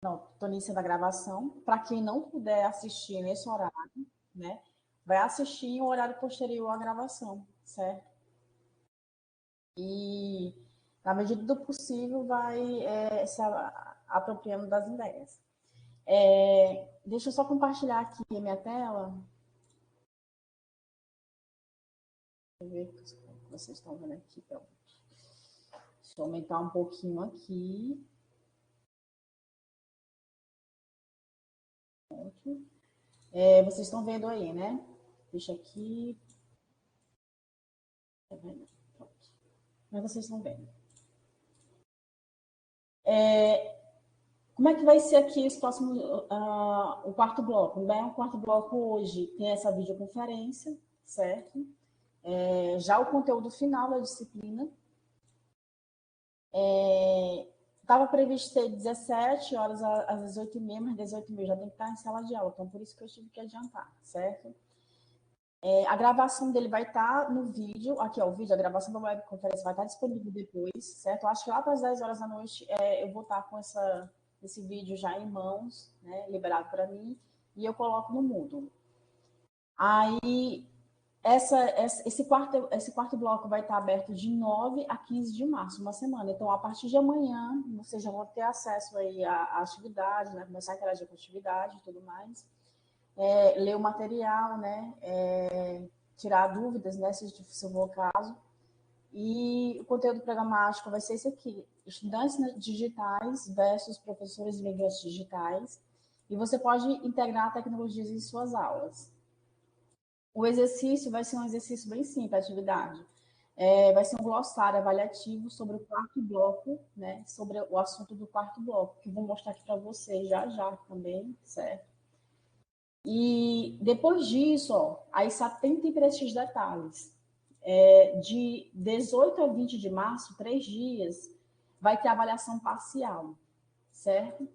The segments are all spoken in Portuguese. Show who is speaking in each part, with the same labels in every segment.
Speaker 1: Não, estou iniciando a gravação. Para quem não puder assistir nesse horário, né, vai assistir em um horário posterior à gravação, certo? E, na medida do possível, vai se apropriando das ideias. Deixa eu só compartilhar aqui a minha tela. Deixa eu ver o que vocês estão vendo aqui. Pronto. Deixa eu aumentar um pouquinho aqui. Vocês estão vendo aí, né? Deixa aqui. Pronto. Mas vocês estão vendo. Como é que vai ser aqui esse próximo, o quarto bloco? Bem, o quarto bloco hoje tem essa videoconferência, certo? Já o conteúdo final da disciplina. Estava previsto ser 17 horas às 18h30, mas 18h30 já tem que estar em sala de aula, então por isso que eu tive que adiantar, certo? A gravação dele vai estar no vídeo, aqui ó, o vídeo, a gravação da webconferência vai estar disponível depois, certo? Eu acho que lá para as 10 horas da noite eu vou estar com esse vídeo já em mãos, né, liberado para mim, e eu coloco no Moodle. Aí, esse quarto bloco vai estar aberto de 9 a 15 de março, uma semana. Então, a partir de amanhã, vocês já vão ter acesso aí à atividade, né, começar a interagir com a atividade e tudo mais. Ler o material, né, tirar dúvidas, né, se for o caso. E o conteúdo programático vai ser esse aqui: estudantes digitais versus professores imigrantes digitais. E você pode integrar tecnologias em suas aulas. O exercício vai ser um exercício bem simples, a atividade. Vai ser um glossário avaliativo sobre o quarto bloco, né? Sobre o assunto do quarto bloco, que vou mostrar aqui para vocês já também, certo? E depois disso, ó, aí se atentem para esses detalhes. De 18 a 20 de março, 3 dias, vai ter avaliação parcial, certo?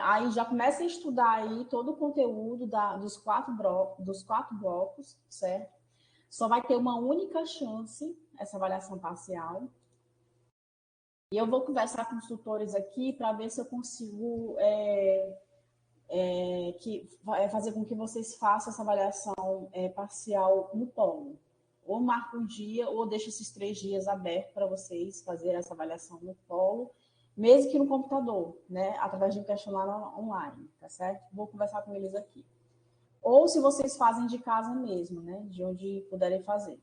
Speaker 1: Aí já começa a estudar aí todo o conteúdo dos quatro blocos, certo? Só vai ter uma única chance, essa avaliação parcial. E eu vou conversar com os tutores aqui para ver se eu consigo fazer com que vocês façam essa avaliação parcial no polo. Ou marca um dia, ou deixa esses 3 dias abertos para vocês fazerem essa avaliação no polo, mesmo que no computador, né? Através de um questionário online, tá certo? Vou conversar com eles aqui. Ou se vocês fazem de casa mesmo, né? De onde puderem fazer.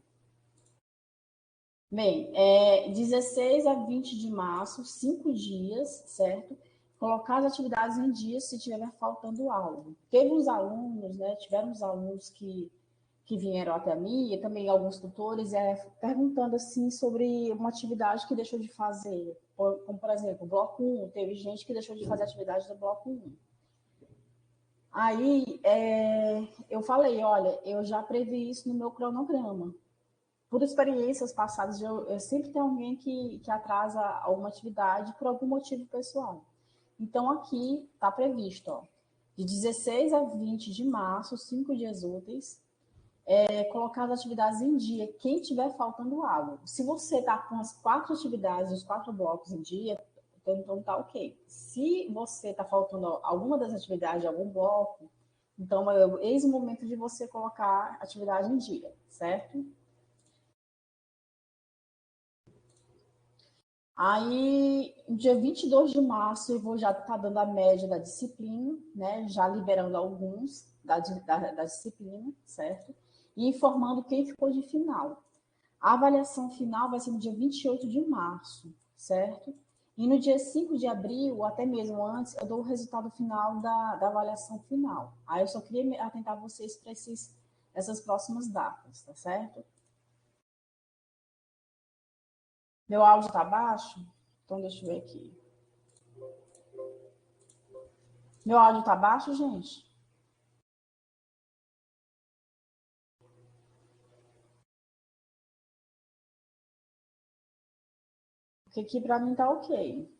Speaker 1: Bem, 16 a 20 de março, 5 dias, certo? Colocar as atividades em dia se estiver faltando algo. Teve uns alunos, né? Tiveram uns alunos que vieram até mim, e também alguns tutores, perguntando assim sobre uma atividade que deixou de fazer. Como, por exemplo, o bloco 1, teve gente que deixou de fazer a atividade do bloco 1. Aí eu falei, olha, eu já previ isso no meu cronograma. Por experiências passadas, eu sempre tenho alguém que atrasa alguma atividade por algum motivo pessoal. Então, aqui está previsto, ó, de 16 a 20 de março, 5 dias úteis, colocar as atividades em dia, quem tiver faltando algo. Se você está com as 4 atividades, os 4 blocos em dia, então tá ok. Se você está faltando alguma das atividades de algum bloco, então eis o momento de você colocar a atividade em dia, certo? Aí, no dia 22 de março, eu vou já estar dando a média da disciplina, né? Já liberando alguns da disciplina, certo? E informando quem ficou de final. A avaliação final vai ser no dia 28 de março, certo? E no dia 5 de abril, ou até mesmo antes, eu dou o resultado final da avaliação final. Aí eu só queria atentar vocês para essas próximas datas, tá certo? Meu áudio está baixo? Então, deixa eu ver aqui. Meu áudio tá baixo, gente? Porque aqui pra mim tá ok.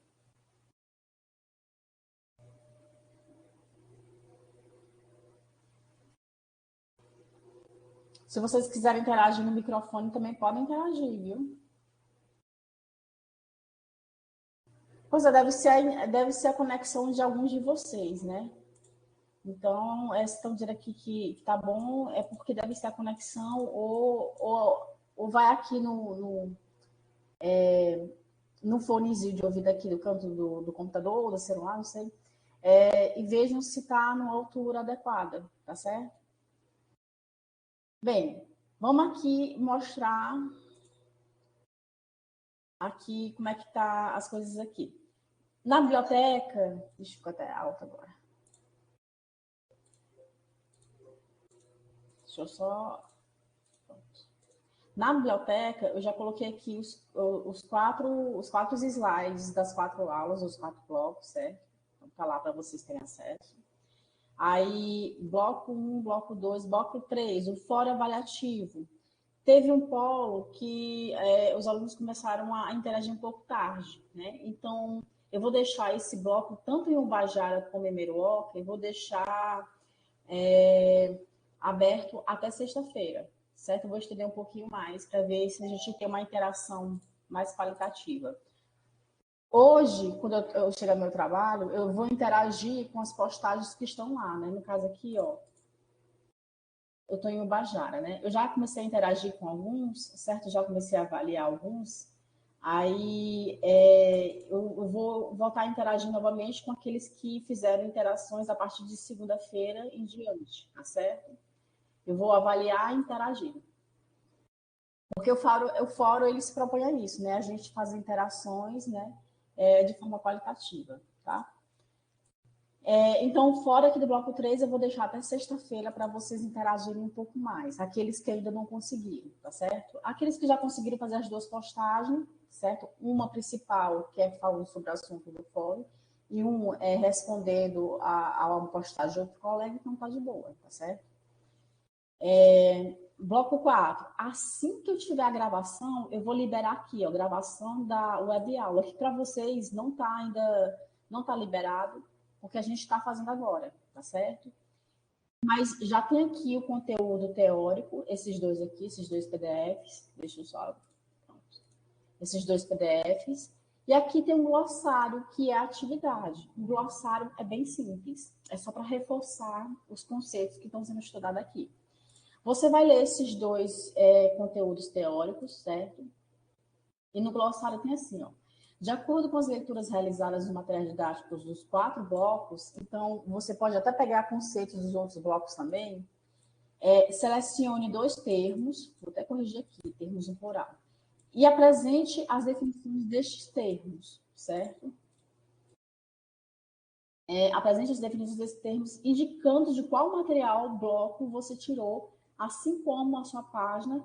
Speaker 1: Se vocês quiserem interagir no microfone, também podem interagir, viu? Pois é, deve ser a conexão de alguns de vocês, né? Então, estão dizendo aqui que tá bom, é porque deve ser a conexão ou vai aqui no fonezinho de ouvido aqui do canto do computador, do celular, não sei, e vejam se está numa altura adequada, tá certo? Bem, vamos aqui mostrar aqui como é que tá as coisas aqui. Na biblioteca, deixa eu ficar até alto agora. Deixa eu só... Na biblioteca, eu já coloquei aqui os quatro slides das 4 aulas, os 4 blocos, certo? Então, tá lá para vocês terem acesso. Aí, bloco 1, bloco 2, bloco 3, o fórum avaliativo. Teve um polo que os alunos começaram a interagir um pouco tarde, né? Então, eu vou deixar esse bloco, tanto em Ubajara como em Meruoca, eu vou deixar aberto até sexta-feira, certo? Eu vou estender um pouquinho mais para ver se a gente tem uma interação mais qualitativa. Hoje, quando eu chegar no meu trabalho, eu vou interagir com as postagens que estão lá, né? No caso aqui, ó, eu estou em Ubajara, né? Eu já comecei a interagir com alguns, certo? Já comecei a avaliar alguns. Aí eu vou voltar a interagir novamente com aqueles que fizeram interações a partir de segunda-feira em diante, tá certo? Eu vou avaliar e interagir. Porque o fórum ele se propõe a isso, né? A gente fazer interações, né? De forma qualitativa, tá? Então, fora aqui do bloco 3, eu vou deixar até sexta-feira para vocês interagirem um pouco mais. Aqueles que ainda não conseguiram, tá certo? Aqueles que já conseguiram fazer as 2 postagens, certo? Uma principal, que é falando sobre o assunto do fórum, e respondendo a uma postagem de outro colega, então tá de boa, tá certo? Bloco 4. Assim que eu tiver a gravação, eu vou liberar aqui, ó, gravação da web aula, que para vocês não tá ainda, não tá liberado, porque a gente está fazendo agora, tá certo? Mas já tem aqui o conteúdo teórico, esses dois aqui, esses 2 PDFs, deixa eu só, pronto. Esses 2 PDFs, e aqui tem um glossário, que é a atividade. O glossário é bem simples, é só para reforçar os conceitos que estão sendo estudados aqui. Você vai ler esses 2 conteúdos teóricos, certo? E no glossário tem assim, ó. De acordo com as leituras realizadas nos materiais didáticos dos 4 blocos, então você pode até pegar conceitos dos outros blocos também, selecione 2 termos, vou até corrigir aqui, termos no plural, e apresente as definições destes termos, certo? Apresente as definições desses termos, indicando de qual material, bloco você tirou, assim como a sua página,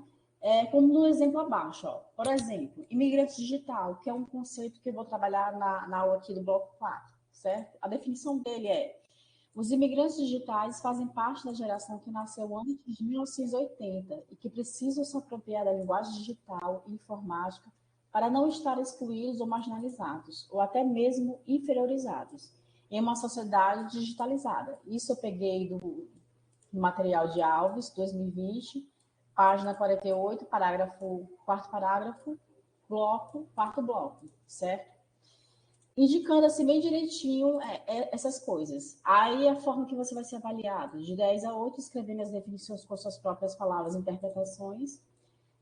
Speaker 1: como no exemplo abaixo. Ó. Por exemplo, imigrante digital, que é um conceito que eu vou trabalhar na aula aqui do bloco 4, certo? A definição dele é: os imigrantes digitais fazem parte da geração que nasceu antes de 1980 e que precisam se apropriar da linguagem digital e informática para não estar excluídos ou marginalizados, ou até mesmo inferiorizados, em uma sociedade digitalizada. Isso eu peguei do material de Alves, 2020, página 48, quarto parágrafo, quarto bloco, certo? Indicando assim bem direitinho essas coisas. Aí a forma que você vai ser avaliado, de 10 a 8, escrevendo as definições com suas próprias palavras e interpretações.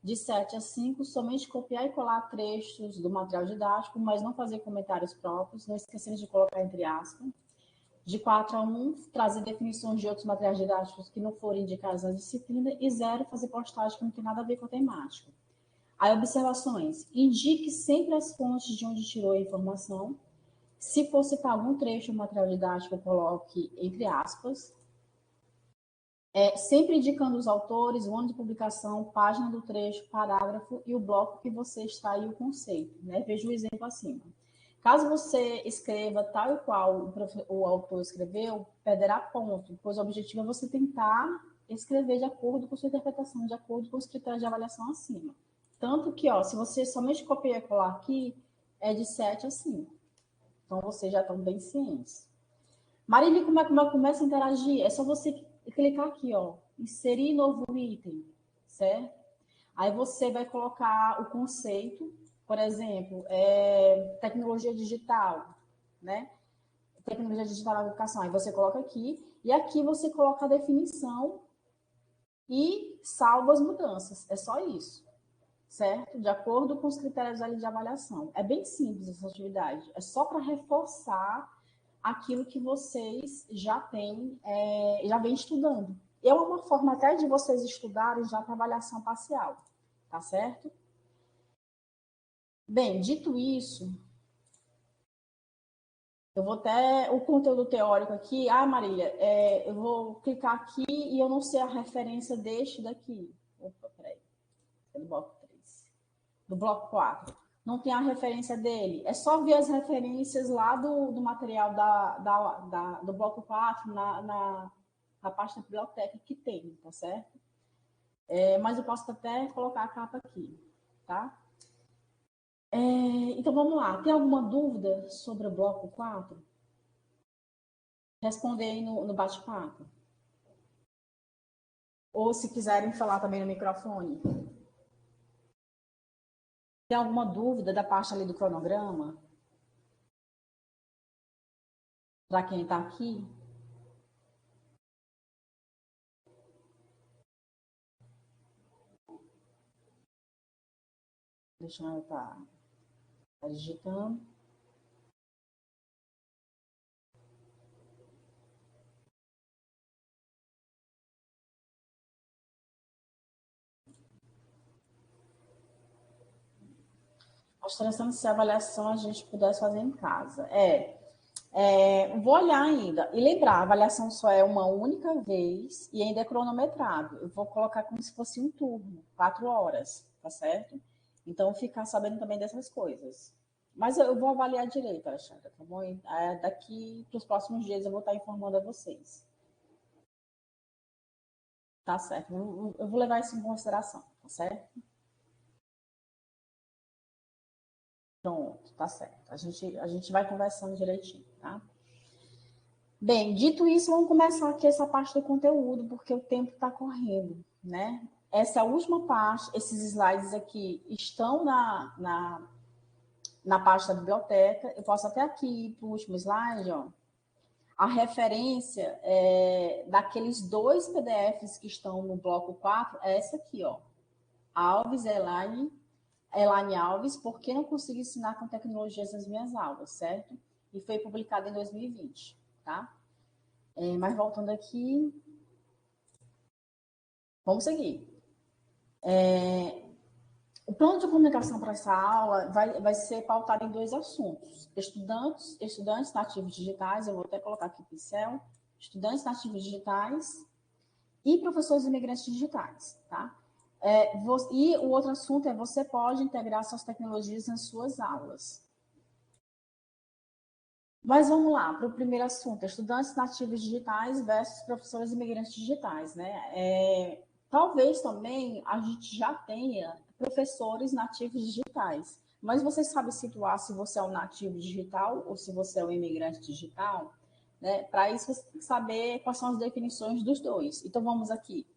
Speaker 1: De 7 a 5, somente copiar e colar trechos do material didático, mas não fazer comentários próprios, não esquecendo de colocar entre aspas. De 4 a 1, trazer definições de outros materiais didáticos que não forem indicados na disciplina. E 0, fazer postagem que não tem nada a ver com a temática. Aí, observações. Indique sempre as fontes de onde tirou a informação. Se for citar algum trecho do material didático, coloque entre aspas. Sempre indicando os autores, o ano de publicação, página do trecho, parágrafo e o bloco que você extraiu o conceito. Né? Veja o exemplo acima. Caso você escreva tal e qual o autor escreveu, perderá ponto, pois o objetivo é você tentar escrever de acordo com sua interpretação, de acordo com os critérios de avaliação acima. Tanto que, ó, se você somente copiar e colar aqui, é de 7 a 5. Então, vocês já estão bem cientes. Marília, como é que eu começo a interagir? É só você clicar aqui, ó, inserir novo item, certo? Aí você vai colocar o conceito, por exemplo, tecnologia digital, né? Tecnologia digital na educação. Aí você coloca aqui, e aqui você coloca a definição e salva as mudanças. É só isso, certo? De acordo com os critérios ali de avaliação. É bem simples essa atividade. É só para reforçar aquilo que vocês já têm, já vem estudando. É uma forma até de vocês estudarem já para avaliação parcial, tá certo? Bem, dito isso, eu vou até o conteúdo teórico aqui. Ah, Marília, eu vou clicar aqui e eu não sei a referência deste daqui. Opa, peraí. É do bloco 3. Do bloco 4. Não tem a referência dele. É só ver as referências lá do material do bloco 4 na parte da biblioteca que tem, tá certo? Mas eu posso até colocar a capa aqui, tá? Então, vamos lá. Tem alguma dúvida sobre o bloco 4? Responder aí no bate-papo. Ou se quiserem falar também no microfone. Tem alguma dúvida da parte ali do cronograma? Para quem está aqui? Deixa eu estar digitando. Mostrando se a avaliação a gente pudesse fazer em casa. Vou olhar ainda. E lembrar, a avaliação só é uma única vez e ainda é cronometrado. Eu vou colocar como se fosse um turno, 4 horas, tá certo? Então, ficar sabendo também dessas coisas. Mas eu vou avaliar direito, Alexandra, tá bom? Daqui para os próximos dias eu vou estar informando a vocês. Tá certo? Eu vou levar isso em consideração, tá certo? Pronto, tá certo. A gente vai conversando direitinho, tá? Bem, dito isso, vamos começar aqui essa parte do conteúdo, porque o tempo está correndo, né? Essa última parte, esses slides aqui estão na parte da biblioteca. Eu posso até aqui ir para o último slide, ó. A referência daqueles 2 PDFs que estão no bloco 4 é essa aqui, ó. Alves, Elaine Alves, Por que não consigo ensinar com tecnologias nas minhas aulas, certo? E foi publicado em 2020, tá? Mas voltando aqui, vamos seguir. O plano de comunicação para essa aula vai ser pautado em 2 assuntos. Estudantes nativos digitais, eu vou até colocar aqui o pincel, estudantes nativos digitais e professores imigrantes digitais, tá? E o outro assunto é você pode integrar suas tecnologias nas suas aulas. Mas vamos lá, para o primeiro assunto, estudantes nativos digitais versus professores imigrantes digitais, né? Talvez também a gente já tenha professores nativos digitais, mas você sabe situar se você é um nativo digital ou se você é um imigrante digital, né? Para isso você tem que saber quais são as definições dos dois. Então vamos aqui.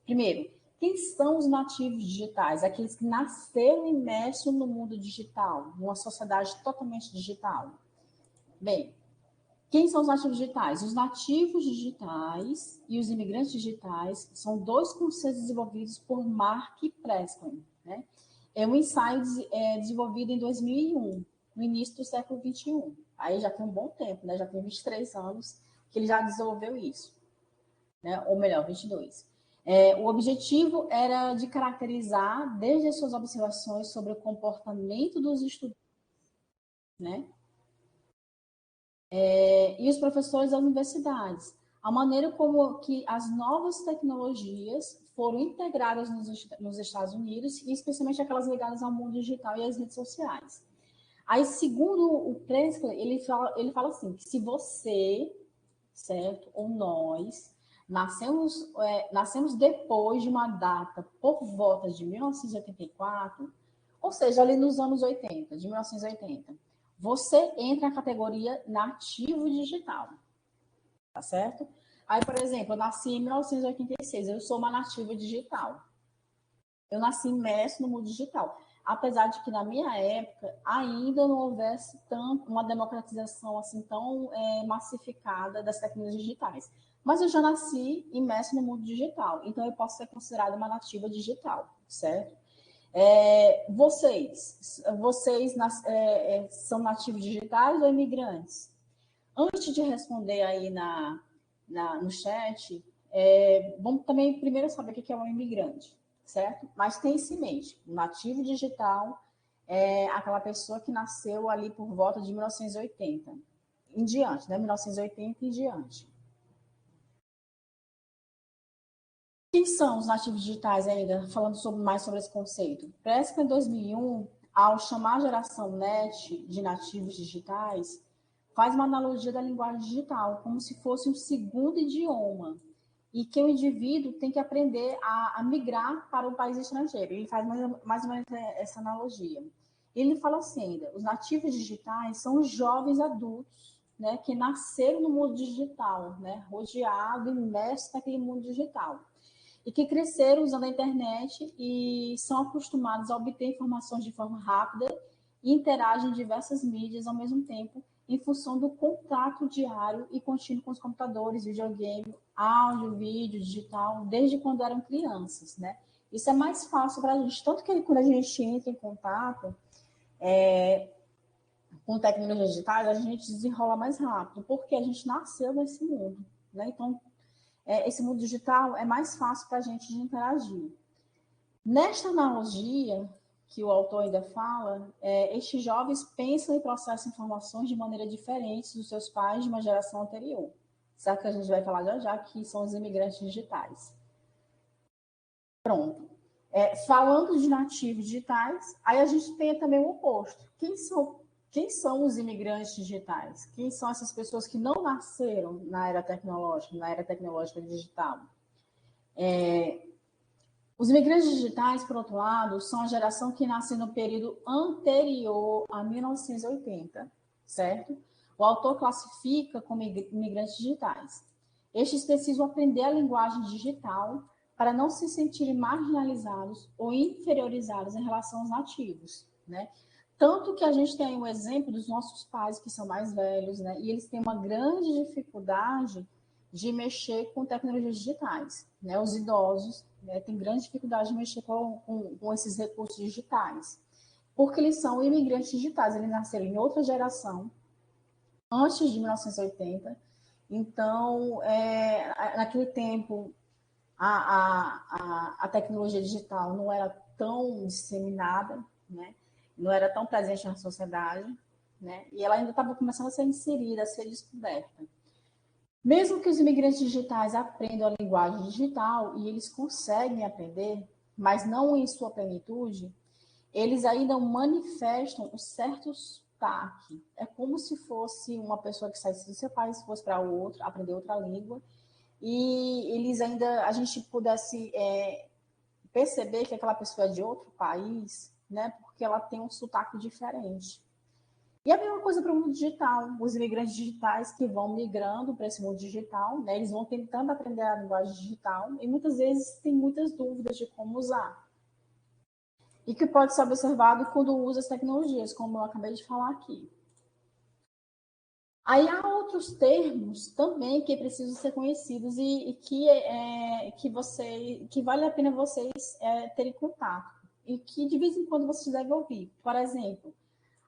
Speaker 1: Primeiro, quem são os nativos digitais? Aqueles que nasceram imersos no mundo digital, numa sociedade totalmente digital. Bem, quem são os nativos digitais? Os nativos digitais e os imigrantes digitais são 2 conceitos desenvolvidos por Mark Preston, né? É um ensaio desenvolvido em 2001, no início do século XXI. Aí já tem um bom tempo, né? Já tem 23 anos que ele já desenvolveu isso, né? Ou melhor, 22. O objetivo era de caracterizar, desde as suas observações sobre o comportamento dos estudantes, né? E os professores das universidades, a maneira como que as novas tecnologias foram integradas nos Estados Unidos, e especialmente aquelas ligadas ao mundo digital e às redes sociais. Aí, segundo o Presley, ele fala assim, que se você, certo, ou nós, nascemos depois de uma data por volta de 1984, ou seja, ali nos anos 80, de 1980, você entra na categoria nativo digital, tá certo? Aí, por exemplo, eu nasci em 1986, eu sou uma nativa digital. Eu nasci imerso no mundo digital. apesar de que na minha época ainda não houvesse tanto uma democratização assim tão massificada das tecnologias digitais. Mas eu já nasci imerso no mundo digital, então eu posso ser considerada uma nativa digital, certo? Vocês são nativos digitais ou imigrantes? Antes de responder aí no chat, vamos também primeiro saber o que é um imigrante, certo? Mas tem-se em mente, o nativo digital é aquela pessoa que nasceu ali por volta de 1980 em diante, né? 1980 em diante. Quem são os nativos digitais ainda? Falando mais sobre esse conceito. Parece que em 2001, ao chamar a geração NET de nativos digitais, faz uma analogia da linguagem digital, como se fosse um segundo idioma, e que o indivíduo tem que aprender a migrar para um país estrangeiro. Ele faz mais ou menos essa analogia. Ele fala assim ainda, os nativos digitais são os jovens adultos, né, que nasceram no mundo digital, né, rodeado, imerso naquele mundo digital, e que cresceram usando a internet e são acostumados a obter informações de forma rápida e interagem em diversas mídias ao mesmo tempo, em função do contato diário e contínuo com os computadores, videogame, áudio, vídeo, digital, desde quando eram crianças, né? Isso é mais fácil para a gente, tanto que quando a gente entra em contato com tecnologias digitais, a gente desenrola mais rápido, porque a gente nasceu nesse mundo, né? Então, esse mundo digital é mais fácil para a gente de interagir. Nesta analogia, que o autor ainda fala, estes jovens pensam e processam informações de maneira diferente dos seus pais de uma geração anterior. Sabe que a gente vai falar já que são os imigrantes digitais. Pronto. Falando de nativos digitais, aí a gente tem também o oposto. Quem são os imigrantes digitais? Quem são essas pessoas que não nasceram na era tecnológica digital? Os imigrantes digitais, por outro lado, são a geração que nasce no período anterior a 1980, certo? O autor classifica como imigrantes digitais. Estes precisam aprender a linguagem digital para não se sentirem marginalizados ou inferiorizados em relação aos nativos, né? Tanto que a gente tem o exemplo dos nossos pais, que são mais velhos, né? E eles têm uma grande dificuldade de mexer com tecnologias digitais, né? Os idosos, né, têm grande dificuldade de mexer com esses recursos digitais, porque eles são imigrantes digitais, eles nasceram em outra geração, antes de 1980, então, naquele tempo, a tecnologia digital não era tão disseminada, né? Não era tão presente na sociedade, né? E ela ainda estava começando a ser inserida, a ser descoberta. Mesmo que os imigrantes digitais aprendam a linguagem digital, e eles conseguem aprender, mas não em sua plenitude, eles ainda manifestam um certo sotaque. É como se fosse uma pessoa que saísse do seu país, fosse para outro, aprender outra língua, e eles ainda, a gente pudesse perceber que aquela pessoa é de outro país, né, porque ela tem um sotaque diferente. E a mesma coisa para o mundo digital. Os imigrantes digitais que vão migrando para esse mundo digital, né, eles vão tentando aprender a linguagem digital e muitas vezes têm muitas dúvidas de como usar. E que pode ser observado quando usa as tecnologias, como eu acabei de falar aqui. Aí há outros termos também que precisam ser conhecidos e que vale a pena vocês terem contato e que de vez em quando vocês devem ouvir. Por exemplo,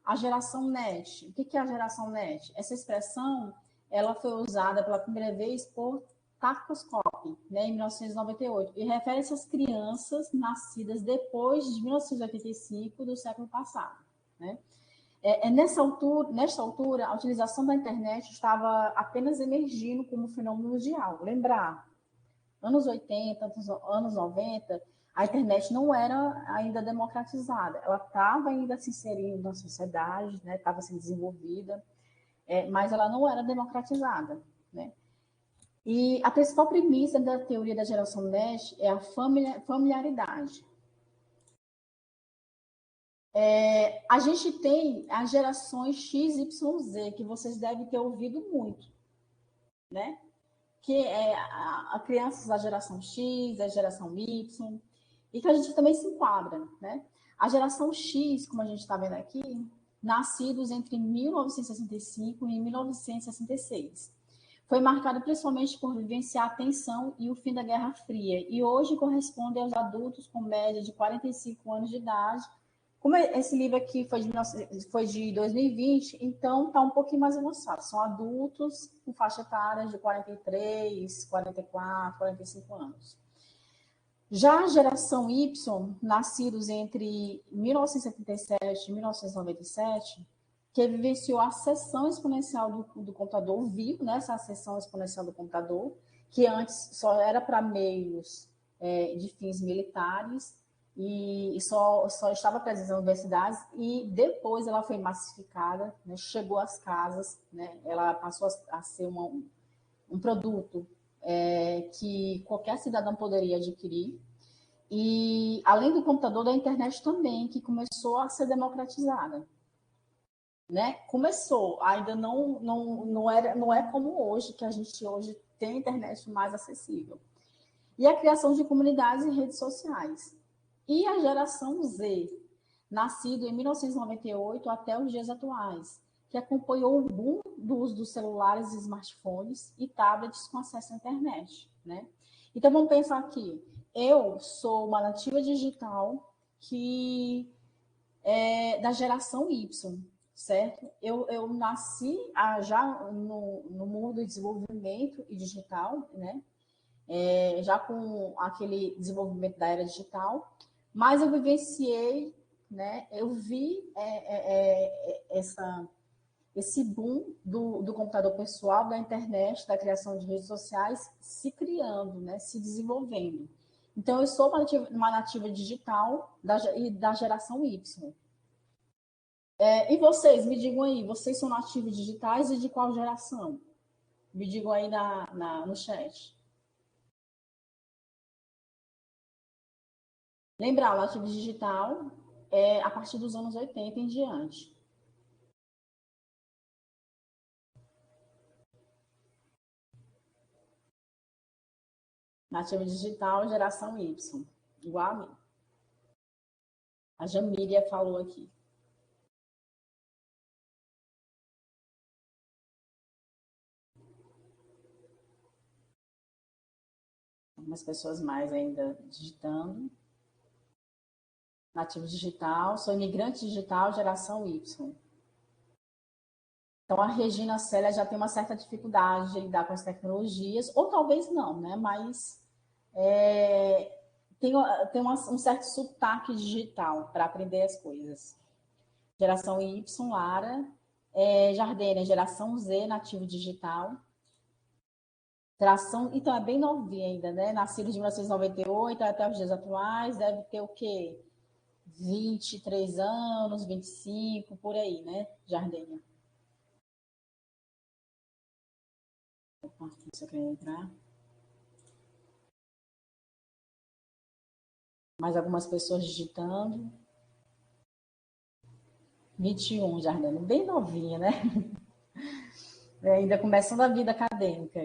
Speaker 1: a geração NET. O que é a geração NET? Essa expressão ela foi usada pela primeira vez por Tarkovsky, né, em 1998, e refere-se às crianças nascidas depois de 1985 do século passado, né? Nesta altura, a utilização da internet estava apenas emergindo como fenômeno mundial. Lembrar, anos 80, anos 90, a internet não era ainda democratizada. Ela estava ainda se inserindo na sociedade, né? Estava sendo desenvolvida, mas ela não era democratizada, né? E a principal premissa da teoria da geração NET é a familiaridade. A gente tem as gerações X, Y, Z, que vocês devem ter ouvido muito, né? Que é a crianças da geração X, da geração Y, e que a gente também se enquadra, né? A geração X, como a gente está vendo aqui, nascidos entre 1965 e 1966. Foi marcado principalmente por vivenciar a tensão e o fim da Guerra Fria, e hoje corresponde aos adultos com média de 45 anos de idade. Como esse livro aqui foi de 2020, então está um pouquinho mais avançado. São adultos com faixa etária de 43, 44, 45 anos. Já a geração Y, nascidos entre 1977 e 1997, que vivenciou a acessão exponencial do computador, viu nessa acessão exponencial do computador, que antes só era para meios de fins militares e só estava presente nas universidades, e depois ela foi massificada, né, chegou às casas, né, ela passou a ser um produto que qualquer cidadão poderia adquirir. E além do computador, da internet também, que começou a ser democratizada. Né? Começou, ainda não é como hoje, que a gente hoje tem a internet mais acessível. E a criação de comunidades e redes sociais. E a geração Z, nascido em 1998 até os dias atuais, que acompanhou o boom do uso dos celulares e smartphones e tablets com acesso à internet. Né? Então, vamos pensar aqui. Eu sou uma nativa digital que é da geração Y, certo? Eu nasci já no mundo do desenvolvimento e digital, né? Já com aquele desenvolvimento da era digital, mas eu vivenciei, né? Eu vi esse boom do computador pessoal, da internet, da criação de redes sociais se criando, né? Se desenvolvendo. Então, eu sou uma nativa digital da geração Y. E vocês, me digam aí, vocês são nativos digitais e de qual geração? Me digam aí no chat. Lembrar, o nativo digital é a partir dos anos 80 em diante. Nativo digital, geração Y. Igual a mim. A Jamília falou aqui. Algumas pessoas mais ainda digitando. Nativo digital, sou imigrante digital, geração Y. Então, a Regina Célia já tem uma certa dificuldade de lidar com as tecnologias, ou talvez não, né? Mas tem um certo sotaque digital para aprender as coisas. Geração Y, Lara. Jardine, geração Z, nativo digital. Então é bem novinha ainda, né? Nascido de 1998 até os dias atuais, deve ter o quê? 23 anos, 25, por aí, né, Jardine? Opa, você quer entrar? Mais algumas pessoas digitando. 21, Jardine, bem novinha, né? Ainda começando a vida acadêmica.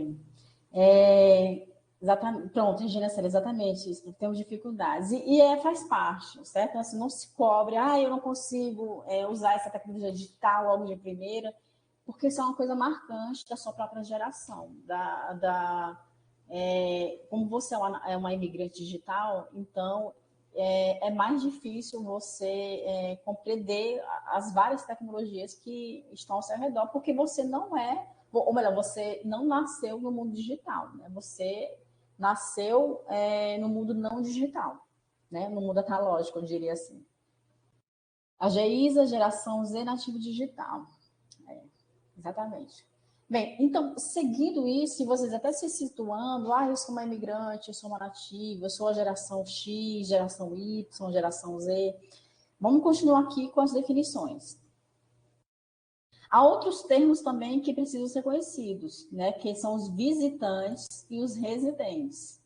Speaker 1: Exatamente, pronto, Regina Célia, exatamente isso, temos dificuldades. Faz parte, certo? Assim, não se cobre, eu não consigo usar essa tecnologia digital logo de primeira, porque isso é uma coisa marcante da sua própria geração. Como você é uma imigrante digital, então é mais difícil você compreender as várias tecnologias que estão ao seu redor, porque você não ou melhor, você não nasceu no mundo digital, né? Você nasceu no mundo não digital, né? No mundo analógico, eu diria assim. A Geisa, geração Z, nativo digital. Exatamente. Bem, então, seguindo isso, e vocês até se situando, eu sou uma imigrante, eu sou uma nativa, eu sou a geração X, geração Y, geração Z. Vamos continuar aqui com as definições. Há outros termos também que precisam ser conhecidos, né? Que são os visitantes e os residentes,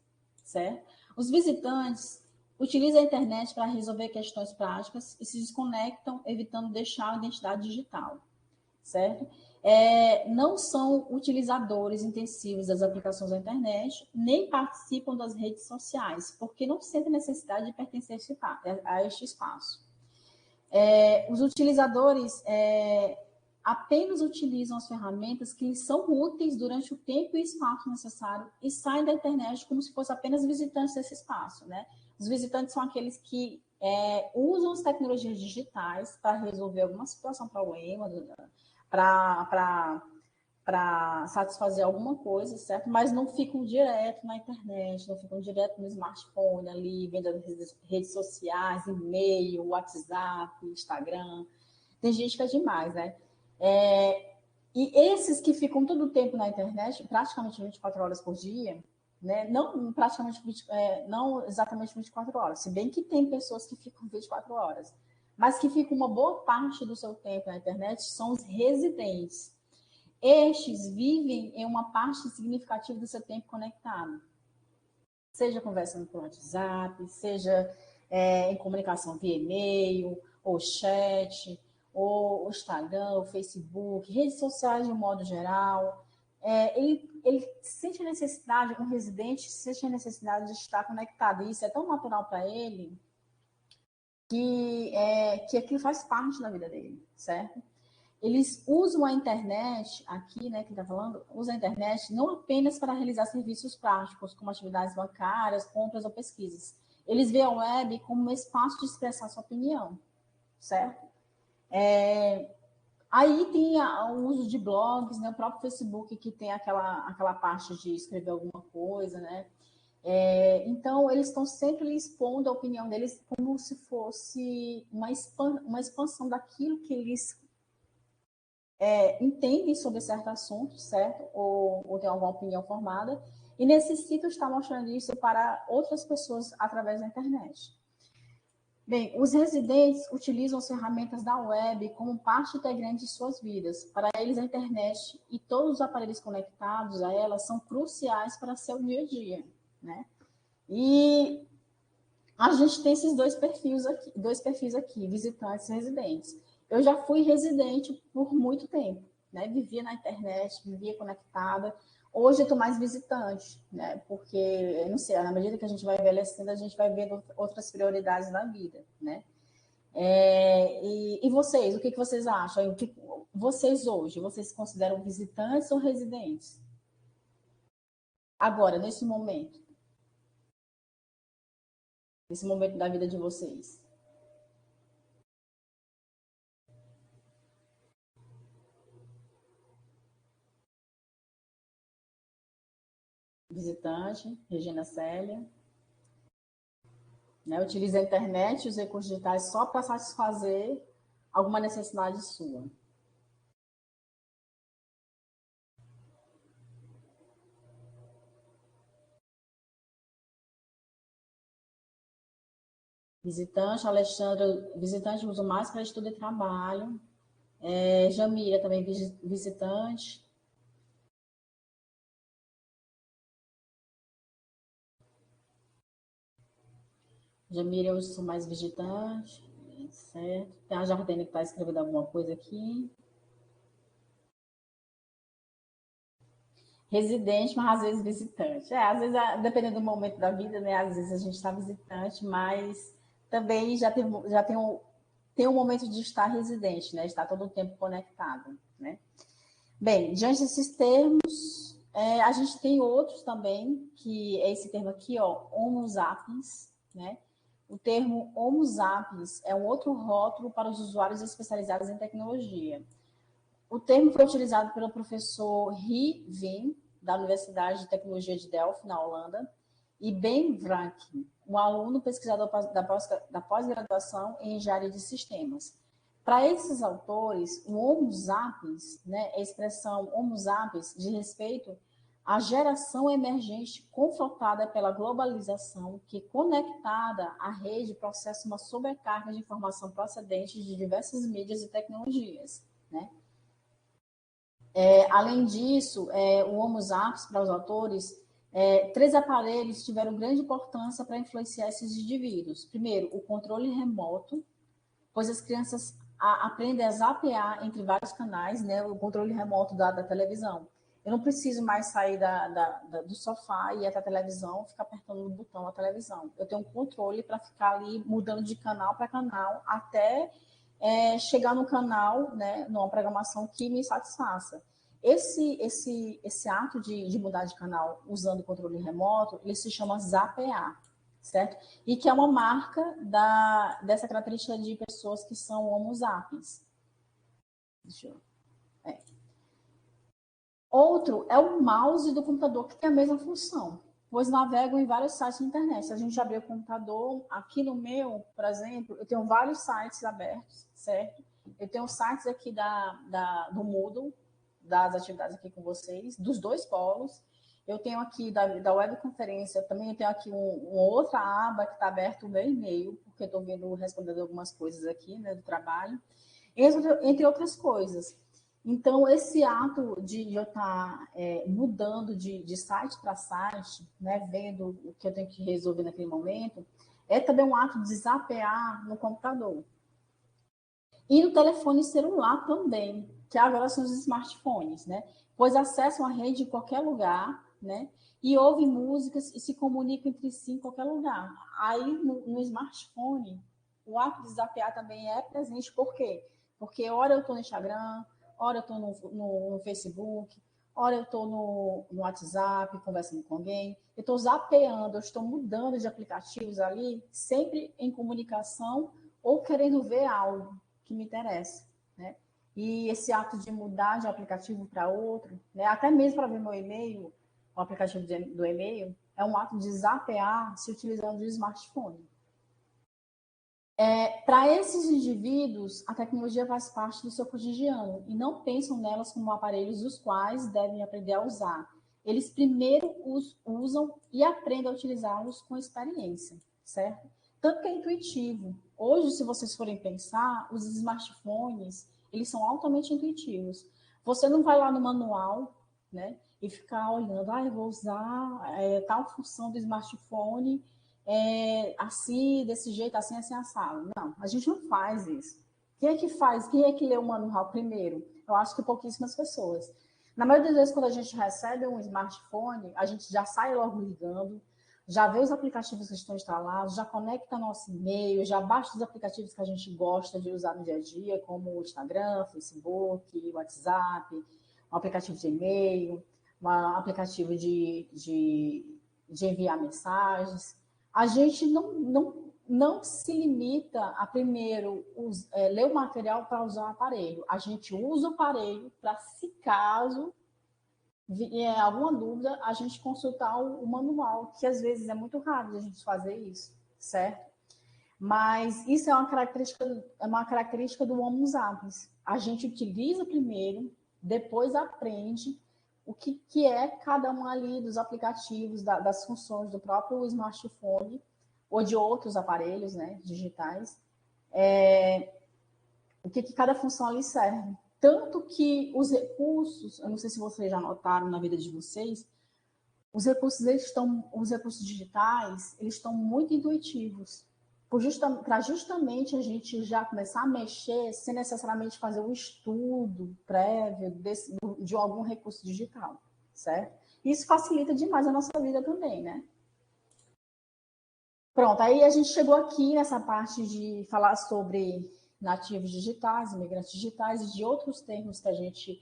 Speaker 1: certo? Os visitantes utilizam a internet para resolver questões práticas e se desconectam, evitando deixar a identidade digital, certo? Não são utilizadores intensivos das aplicações da internet, nem participam das redes sociais, porque não sentem necessidade de pertencer a este espaço. Os utilizadores apenas utilizam as ferramentas que lhes são úteis durante o tempo e espaço necessário e saem da internet como se fossem apenas visitantes desse espaço, né? Os visitantes são aqueles que usam as tecnologias digitais para resolver alguma situação, problema, para satisfazer alguma coisa, certo? Mas não ficam direto na internet, não ficam direto no smartphone ali, vendo as redes sociais, e-mail, WhatsApp, Instagram. Tem gente que é demais, né? E esses que ficam todo o tempo na internet, praticamente 24 horas por dia, né? Não exatamente 24 horas, se bem que tem pessoas que ficam 24 horas, mas que ficam uma boa parte do seu tempo na internet são os residentes. Estes vivem em uma parte significativa do seu tempo conectado, seja conversando por WhatsApp, seja em comunicação via e-mail, ou chat, ou Instagram, ou Facebook, redes sociais de um modo geral. Ele sente a necessidade, um residente sente a necessidade de estar conectado. E isso é tão natural para ele que aquilo faz parte da vida dele, certo? Eles usam a internet, aqui, né, que está falando, usa a internet não apenas para realizar serviços práticos, como atividades bancárias, compras ou pesquisas. Eles veem a web como um espaço de expressar sua opinião, certo? Aí tem o uso de blogs, né, o próprio Facebook, que tem aquela parte de escrever alguma coisa, né? Então, eles estão sempre expondo a opinião deles como se fosse uma expansão daquilo que eles entendem sobre certo assunto, certo? Ou tem alguma opinião formada, e necessitam estar mostrando isso para outras pessoas através da internet. Bem, os residentes utilizam as ferramentas da web como parte integrante de suas vidas. Para eles, a internet e todos os aparelhos conectados a ela são cruciais para seu dia a dia, né? E a gente tem esses dois perfis aqui, visitantes e residentes. Eu já fui residente por muito tempo, né? Vivia na internet, vivia conectada. Hoje eu estou mais visitante, né? Porque, eu não sei, na medida que a gente vai envelhecendo, a gente vai vendo outras prioridades na vida, né? E vocês, o que vocês acham? Vocês hoje, vocês se consideram visitantes ou residentes? Agora, nesse momento da vida de vocês. Visitante, Regina Célia. Né? Utiliza a internet e os recursos digitais só para satisfazer alguma necessidade sua. Visitante, Alexandra, visitante uso mais para estudo e trabalho. Jamira também visitante. Jamira eu sou mais visitante. Certo. Tem a Jardine que está escrevendo alguma coisa aqui. Residente, mas às vezes visitante. Às vezes, dependendo do momento da vida, né? Às vezes a gente está visitante, mas também tem um momento de estar residente, né? Estar todo o tempo conectado, né? Bem, diante desses termos, a gente tem outros também, que é esse termo aqui, ó, Homo sapiens, né? O termo Homo sapiens é um outro rótulo para os usuários especializados em tecnologia. O termo foi utilizado pelo professor Ri Vin, da Universidade de Tecnologia de Delft, na Holanda, e Ben Frank, um aluno pesquisador da pós-graduação em engenharia de sistemas. Para esses autores, o Homo sapiens, né, a expressão Homo sapiens, de respeito à geração emergente confrontada pela globalização, que, conectada à rede, processa uma sobrecarga de informação procedente de diversas mídias e tecnologias, né? Além disso, o Homo sapiens, para os autores, três aparelhos tiveram grande importância para influenciar esses indivíduos. Primeiro, o controle remoto, pois as crianças aprendem a zapear entre vários canais, né, o controle remoto da televisão. Eu não preciso mais sair do sofá e ir até a televisão, ficar apertando o botão da televisão. Eu tenho um controle para ficar ali mudando de canal para canal até chegar no canal, né, numa programação que me satisfaça. Esse ato de mudar de canal usando o controle remoto, ele se chama zapear, certo? E que é uma marca dessa característica de pessoas que são homo sapiens. Deixa eu... Outro é o mouse do computador, que tem a mesma função, pois navegam em vários sites na internet. Se a gente abrir o computador, aqui no meu, por exemplo, eu tenho vários sites abertos, certo? Eu tenho sites aqui do Moodle, das atividades aqui com vocês, dos dois polos. Eu tenho aqui da webconferência, também eu tenho aqui uma outra aba que está aberta o meu e-mail, porque eu estou respondendo algumas coisas aqui, né, do trabalho, entre outras coisas. Então, esse ato de eu estar mudando de site para site, né, vendo o que eu tenho que resolver naquele momento, é também um ato de desapear no computador. E no telefone celular também, que agora são os smartphones, né? Pois acessam a rede em qualquer lugar, né? E ouvem músicas e se comunicam entre si em qualquer lugar. Aí, no smartphone, o ato de desapear também é presente. Por quê? Porque hora eu estou no Instagram, hora eu estou no Facebook, hora eu estou no WhatsApp, conversando com alguém. Eu estou zapeando, eu estou mudando de aplicativos ali, sempre em comunicação ou querendo ver algo que me interessa, né? E esse ato de mudar de aplicativo para outro, né? Até mesmo para ver meu e-mail, o aplicativo do e-mail, é um ato de zapear se utilizando o smartphone. Para esses indivíduos, a tecnologia faz parte do seu cotidiano e não pensam nelas como aparelhos os quais devem aprender a usar. Eles primeiro os usam e aprendem a utilizá-los com experiência, certo? Tanto que é intuitivo. Hoje, se vocês forem pensar, os smartphones, eles são altamente intuitivos. Você não vai lá no manual, né, e ficar olhando, eu vou usar tal função do smartphone assim, desse jeito, assim, assim, assado. Não, a gente não faz isso. Quem é que faz? Quem é que lê o manual primeiro? Eu acho que pouquíssimas pessoas. Na maioria das vezes, quando a gente recebe um smartphone, a gente já sai logo ligando, já vê os aplicativos que estão instalados, já conecta nosso e-mail, já baixa os aplicativos que a gente gosta de usar no dia a dia, como o Instagram, Facebook, WhatsApp, um aplicativo de e-mail, um aplicativo de enviar mensagens. A gente não se limita a primeiro ler o material para usar o aparelho. A gente usa o aparelho para, se caso alguma dúvida, a gente consultar o manual, que às vezes é muito raro a gente fazer isso, certo? Mas isso é uma característica do Homo sapiens. A gente utiliza primeiro, depois aprende o que é cada um ali dos aplicativos, das funções do próprio smartphone ou de outros aparelhos, né, digitais, o que cada função ali serve. Tanto que os recursos, eu não sei se vocês já notaram na vida de vocês, os recursos digitais, eles estão muito intuitivos, para justamente a gente já começar a mexer sem necessariamente fazer um estudo prévio de algum recurso digital, certo? Isso facilita demais a nossa vida também, né? Pronto, aí a gente chegou aqui nessa parte de falar sobre nativos digitais, imigrantes digitais e de outros termos que a gente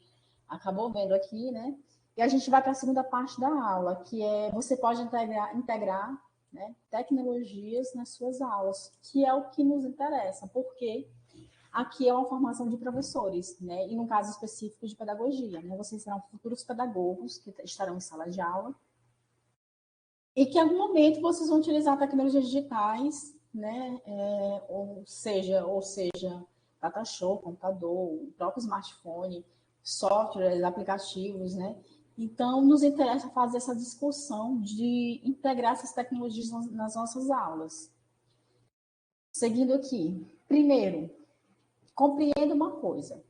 Speaker 1: acabou vendo aqui, né? E a gente vai para a segunda parte da aula, que é você pode integrar né, tecnologias nas suas aulas, que é o que nos interessa, porque aqui é uma formação de professores, né? E no caso específico de pedagogia, né? Vocês serão futuros pedagogos que estarão em sala de aula e que em algum momento vocês vão utilizar tecnologias digitais, né? Ou seja, data show, computador, o próprio smartphone, softwares, aplicativos, né? Então, nos interessa fazer essa discussão de integrar essas tecnologias nas nossas aulas. Seguindo aqui. Primeiro, compreenda uma coisa.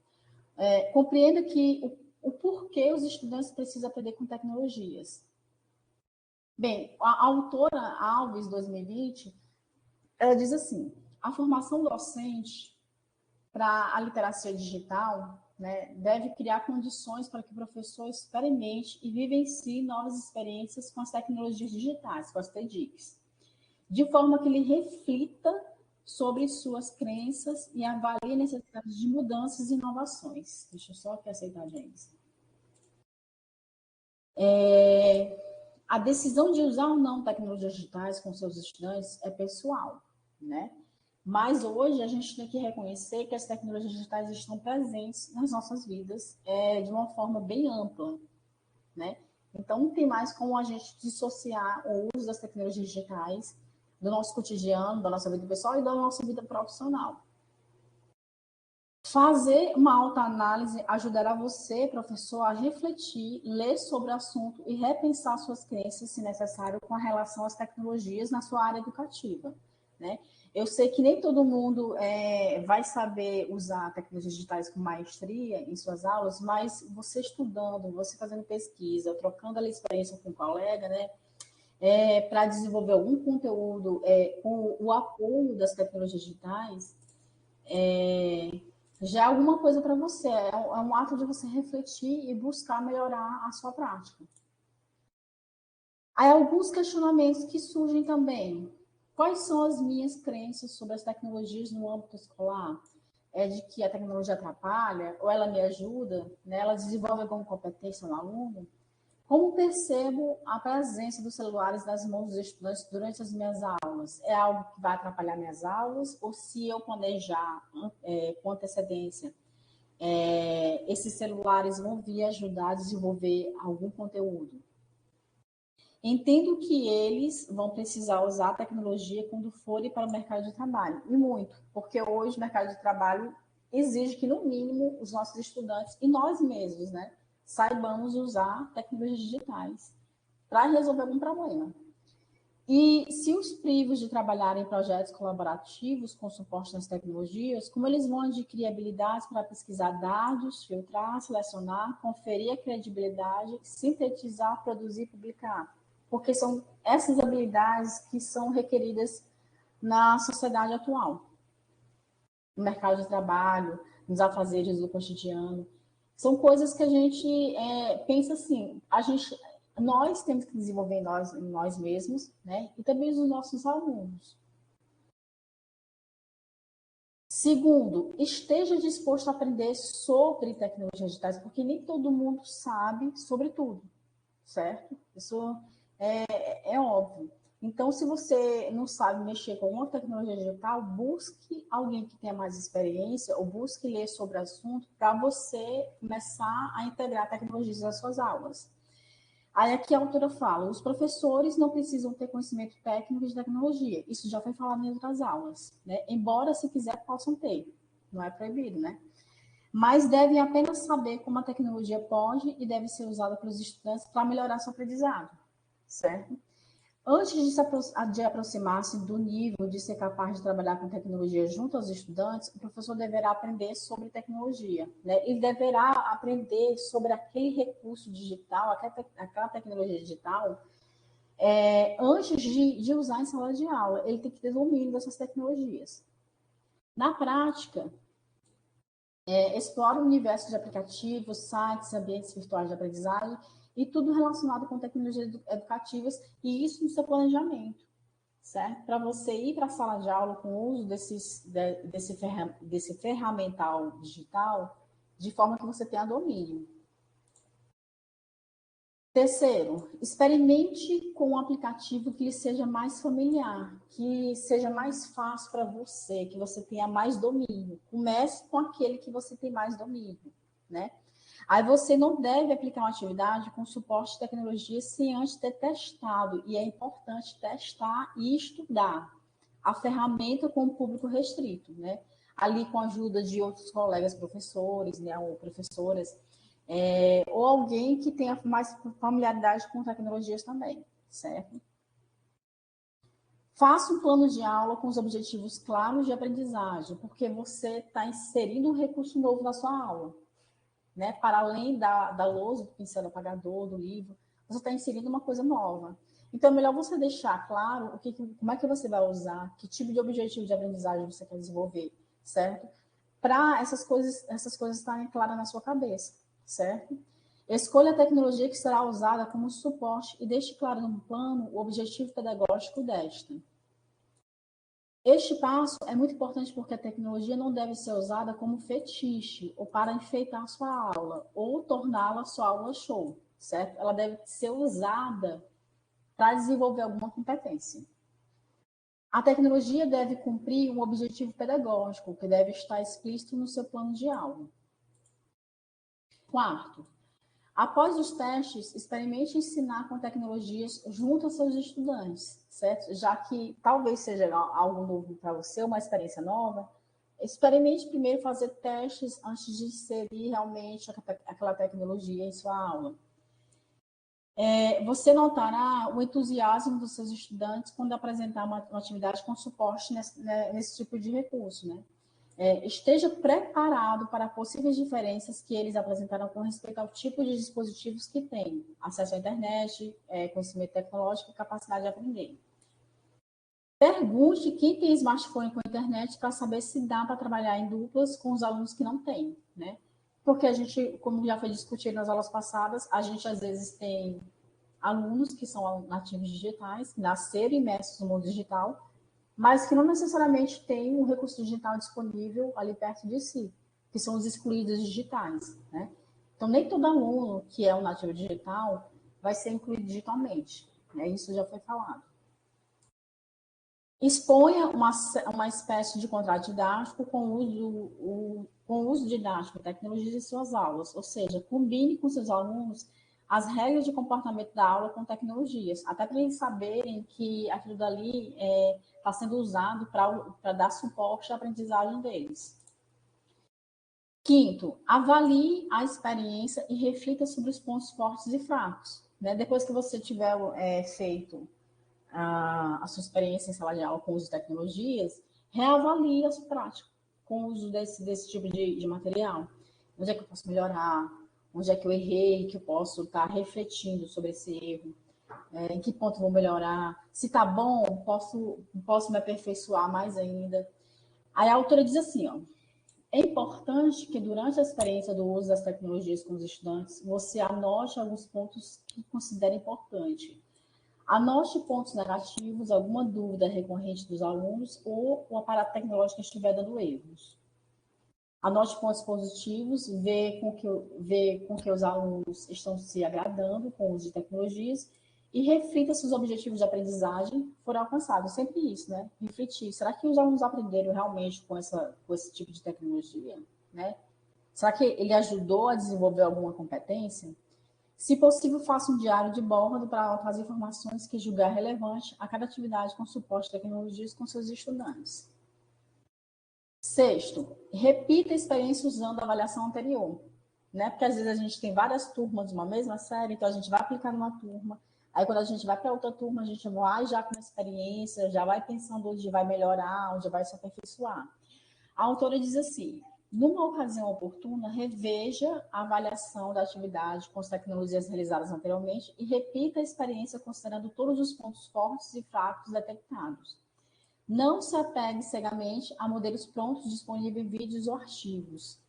Speaker 1: Compreenda que o porquê os estudantes precisam aprender com tecnologias. Bem, a autora Alves, 2020, ela diz assim, a formação docente para a literacia digital, né, deve criar condições para que o professor experimente e vivencie novas experiências com as tecnologias digitais, com as TDICs, de forma que ele reflita sobre suas crenças e avalie a necessidade de mudanças e inovações. Deixa eu só aqui aceitar, James. A decisão de usar ou não tecnologias digitais com seus estudantes é pessoal, né? Mas hoje a gente tem que reconhecer que as tecnologias digitais estão presentes nas nossas vidas de uma forma bem ampla, né? Então, não tem mais como a gente dissociar o uso das tecnologias digitais do nosso cotidiano, da nossa vida pessoal e da nossa vida profissional. Fazer uma autoanálise ajudará você, professor, a refletir, ler sobre o assunto e repensar suas crenças, se necessário, com relação às tecnologias na sua área educativa, né? Eu sei que nem todo mundo vai saber usar tecnologias digitais com maestria em suas aulas, mas você estudando, você fazendo pesquisa, trocando a experiência com um colega, né? Para desenvolver algum conteúdo com o apoio das tecnologias digitais, já é alguma coisa para você. É um ato de você refletir e buscar melhorar a sua prática. Há alguns questionamentos que surgem também. Quais são as minhas crenças sobre as tecnologias no âmbito escolar? É de que a tecnologia atrapalha ou ela me ajuda? Né? Ela desenvolve alguma competência no aluno? Como percebo a presença dos celulares nas mãos dos estudantes durante as minhas aulas? É algo que vai atrapalhar minhas aulas? Ou se eu planejar com antecedência, esses celulares vão vir ajudar a desenvolver algum conteúdo? Entendo que eles vão precisar usar a tecnologia quando forem para o mercado de trabalho, e muito, porque hoje o mercado de trabalho exige que, no mínimo, os nossos estudantes e nós mesmos, né, saibamos usar tecnologias digitais para resolver algum problema. E se os privos de trabalhar em projetos colaborativos com suporte nas tecnologias, como eles vão adquirir habilidades para pesquisar dados, filtrar, selecionar, conferir a credibilidade, sintetizar, produzir e publicar? Porque são essas habilidades que são requeridas na sociedade atual, no mercado de trabalho, nos afazeres do cotidiano. São coisas que a gente pensa assim, nós temos que desenvolver em nós mesmos, né? E também os nossos alunos. Segundo, esteja disposto a aprender sobre tecnologias digitais, porque nem todo mundo sabe sobre tudo, certo? Isso é óbvio. Então, se você não sabe mexer com uma tecnologia digital, busque alguém que tenha mais experiência ou busque ler sobre o assunto para você começar a integrar tecnologias nas suas aulas. Aí aqui a autora fala, os professores não precisam ter conhecimento técnico de tecnologia. Isso já foi falado em outras aulas, né? Embora, se quiser, possam ter. Não é proibido, né? Mas devem apenas saber como a tecnologia pode e deve ser usada pelos estudantes para melhorar seu aprendizado, certo? Antes de aproximar-se do nível de ser capaz de trabalhar com tecnologia junto aos estudantes, o professor deverá aprender sobre tecnologia, né? Ele deverá aprender sobre aquele recurso digital, aquela tecnologia digital, antes de usar em sala de aula. Ele tem que ter domínio dessas tecnologias. Na prática, explora o universo de aplicativos, sites, ambientes virtuais de aprendizagem e tudo relacionado com tecnologias educativas, e isso no seu planejamento, certo? Para você ir para a sala de aula com o uso desse ferramental digital, de forma que você tenha domínio. Terceiro, experimente com um aplicativo que lhe seja mais familiar, que seja mais fácil para você, que você tenha mais domínio. Comece com aquele que você tem mais domínio, né? Aí você não deve aplicar uma atividade com suporte de tecnologia sem antes ter testado, e é importante testar e estudar a ferramenta com o público restrito, né? Ali com a ajuda de outros colegas professores, né, ou professoras, ou alguém que tenha mais familiaridade com tecnologias também, certo? Faça um plano de aula com os objetivos claros de aprendizagem, porque você está inserindo um recurso novo na sua aula, né? Para além da lousa, do pincel apagador, do livro, você está inserindo uma coisa nova. Então, é melhor você deixar claro como é que você vai usar, que tipo de objetivo de aprendizagem você quer desenvolver, certo? Para essas coisas estarem claras na sua cabeça, certo? Escolha a tecnologia que será usada como suporte e deixe claro no plano o objetivo pedagógico desta. Este passo é muito importante porque a tecnologia não deve ser usada como fetiche ou para enfeitar sua aula ou torná-la sua aula show, certo? Ela deve ser usada para desenvolver alguma competência. A tecnologia deve cumprir um objetivo pedagógico, que deve estar explícito no seu plano de aula. Quarto, após os testes, experimente ensinar com tecnologias junto aos seus estudantes, certo? Já que talvez seja algo novo para você, uma experiência nova, experimente primeiro fazer testes antes de inserir realmente aquela tecnologia em sua aula. Você notará o entusiasmo dos seus estudantes quando apresentar uma atividade com suporte nesse tipo de recurso, né? Esteja preparado para possíveis diferenças que eles apresentaram com respeito ao tipo de dispositivos que têm, acesso à internet, conhecimento tecnológico e capacidade de aprender. Pergunte quem tem smartphone com internet para saber se dá para trabalhar em duplas com os alunos que não têm, né? Porque a gente, como já foi discutido nas aulas passadas, a gente às vezes tem alunos que são nativos digitais, que nasceram imersos no mundo digital, mas que não necessariamente têm um recurso digital disponível ali perto de si, que são os excluídos digitais, né? Então, nem todo aluno que é um nativo digital vai ser incluído digitalmente, né? Isso já foi falado. Exponha uma espécie de contrato didático com o uso didático de tecnologias em suas aulas, ou seja, combine com seus alunos as regras de comportamento da aula com tecnologias, até para eles saberem que aquilo dali está sendo usado para dar suporte à aprendizagem deles. Quinto, avalie a experiência e reflita sobre os pontos fortes e fracos, né? Depois que você tiver feito a sua experiência em sala de aula com o uso de tecnologias, reavalie a sua prática com o uso desse tipo de material. Onde é que eu posso melhorar? Onde é que eu errei? Que eu posso estar refletindo sobre esse erro? Em que ponto vou melhorar? Se está bom, posso me aperfeiçoar mais ainda. Aí a autora diz assim, ó, é importante que durante a experiência do uso das tecnologias com os estudantes, você anote alguns pontos que considere importante. Anote pontos negativos, alguma dúvida recorrente dos alunos ou o aparato tecnológico estiver dando erros. Anote pontos positivos, vê com que os alunos estão se agradando com o uso de tecnologias e reflita se os objetivos de aprendizagem foram alcançados. Sempre isso, né? Refletir. Será que os alunos aprenderam realmente com esse tipo de tecnologia? Né? Será que ele ajudou a desenvolver alguma competência? Se possível, faça um diário de bordo para anotar as informações que julgar relevante a cada atividade com suporte de tecnologias com seus estudantes. Sexto, repita a experiência usando a avaliação anterior, né? Porque às vezes a gente tem várias turmas de uma mesma série, então a gente vai aplicar numa turma, aí quando a gente vai para outra turma, a gente vai já com a experiência, já vai pensando onde vai melhorar, onde vai se aperfeiçoar. A autora diz assim, numa ocasião oportuna, reveja a avaliação da atividade com as tecnologias realizadas anteriormente e repita a experiência considerando todos os pontos fortes e fracos detectados. Não se apegue cegamente a modelos prontos disponíveis em vídeos ou artigos.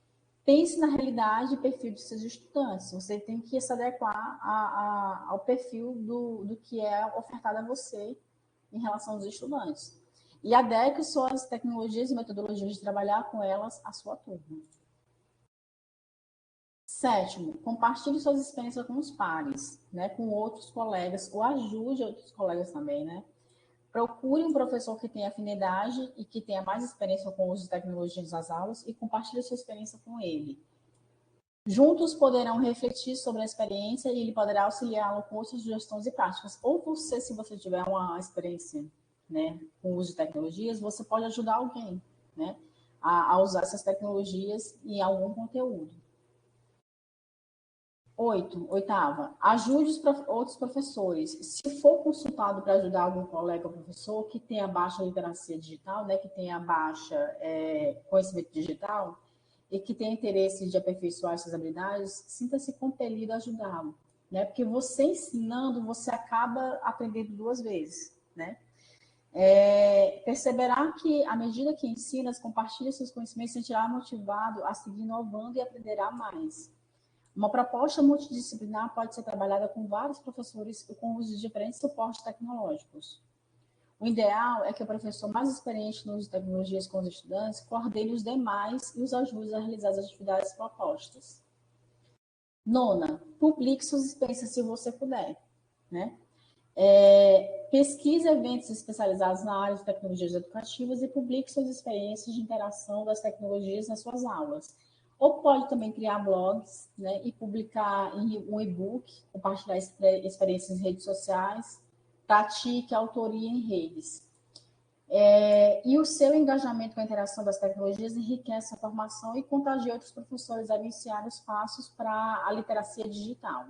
Speaker 1: Pense na realidade e perfil de seus estudantes. Você tem que se adequar ao perfil do que é ofertado a você em relação aos estudantes. E adeque suas tecnologias e metodologias de trabalhar com elas à sua turma. Sétimo, compartilhe suas experiências com os pares, né, com outros colegas, ou ajude outros colegas também, né? Procure um professor que tenha afinidade e que tenha mais experiência com o uso de tecnologias nas aulas e compartilhe sua experiência com ele. Juntos poderão refletir sobre a experiência e ele poderá auxiliá-lo com outras sugestões e práticas. Ou você, se você tiver uma experiência, né, com o uso de tecnologias, você pode ajudar alguém, né, a usar essas tecnologias em algum conteúdo. Oitava, ajude outros professores. Se for consultado para ajudar algum colega ou professor que tenha baixa literacia digital, né, que tenha baixa conhecimento digital e que tenha interesse de aperfeiçoar essas habilidades, sinta-se compelido a ajudá-lo, né? Porque você ensinando, você acaba aprendendo duas vezes, né? Perceberá que, à medida que ensina, compartilha seus conhecimentos, sentirá motivado a seguir inovando e aprenderá mais. Uma proposta multidisciplinar pode ser trabalhada com vários professores e com uso de diferentes suportes tecnológicos. O ideal é que o professor mais experiente no uso de tecnologias com os estudantes coordene os demais e os ajude a realizar as atividades propostas. Nona, publique suas experiências se você puder, né? Pesquise eventos especializados na área de tecnologias educativas e publique suas experiências de interação das tecnologias nas suas aulas. Ou pode também criar blogs, né, e publicar um e-book, compartilhar experiências em redes sociais, pratique a autoria em redes. E o seu engajamento com a interação das tecnologias enriquece a formação e contagia outros professores a iniciar os passos para a literacia digital.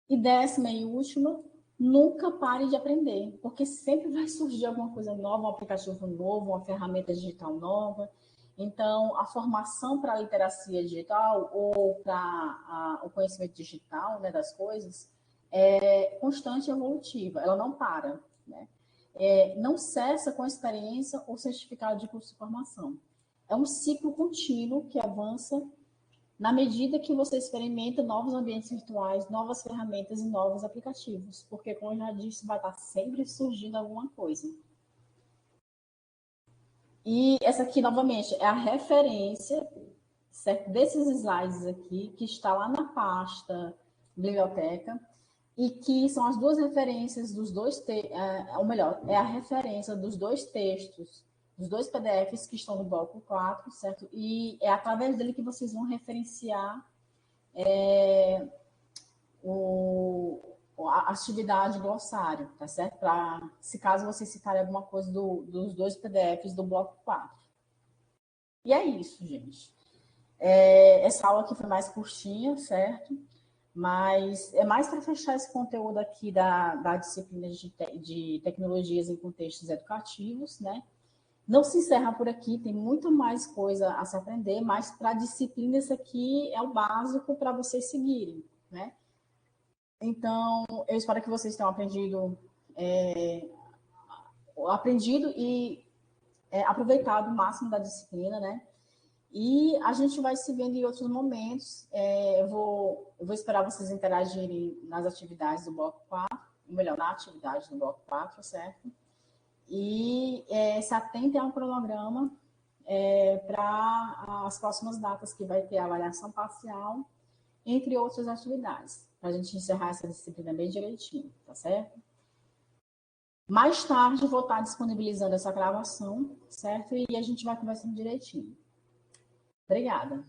Speaker 1: E 10ª e última, nunca pare de aprender, porque sempre vai surgir alguma coisa nova, um aplicativo novo, uma ferramenta digital nova. Então, a formação para a literacia digital ou para o conhecimento digital, né, das coisas é constante e evolutiva, ela não para, né? Não cessa com a experiência ou certificado de curso de formação. É um ciclo contínuo que avança na medida que você experimenta novos ambientes virtuais, novas ferramentas e novos aplicativos, porque, como eu já disse, vai estar sempre surgindo alguma coisa. E essa aqui, novamente, é a referência, certo, desses slides aqui, que está lá na pasta biblioteca, e que são as duas referências dos dois ou melhor, é a referência dos dois textos, dos dois PDFs que estão no bloco 4, certo? E é através dele que vocês vão referenciar a atividade glossário, tá certo? Se caso vocês citarem alguma coisa dos dois PDFs do bloco 4. E é isso, gente. Essa aula aqui foi mais curtinha, certo? Mas é mais para fechar esse conteúdo aqui da disciplina de tecnologias em contextos educativos, né? Não se encerra por aqui, tem muito mais coisa a se aprender, mas para a disciplina isso aqui é o básico para vocês seguirem, né? Então, eu espero que vocês tenham aprendido e aproveitado o máximo da disciplina, né? E a gente vai se vendo em outros momentos. Eu vou esperar vocês interagirem nas atividades do bloco 4, ou melhor, na atividade do bloco 4, certo? E se atentem ao cronograma para as próximas datas, que vai ter a avaliação parcial, entre outras atividades, para a gente encerrar essa disciplina bem direitinho, tá certo? Mais tarde, vou estar disponibilizando essa gravação, certo? E a gente vai conversando direitinho. Obrigada.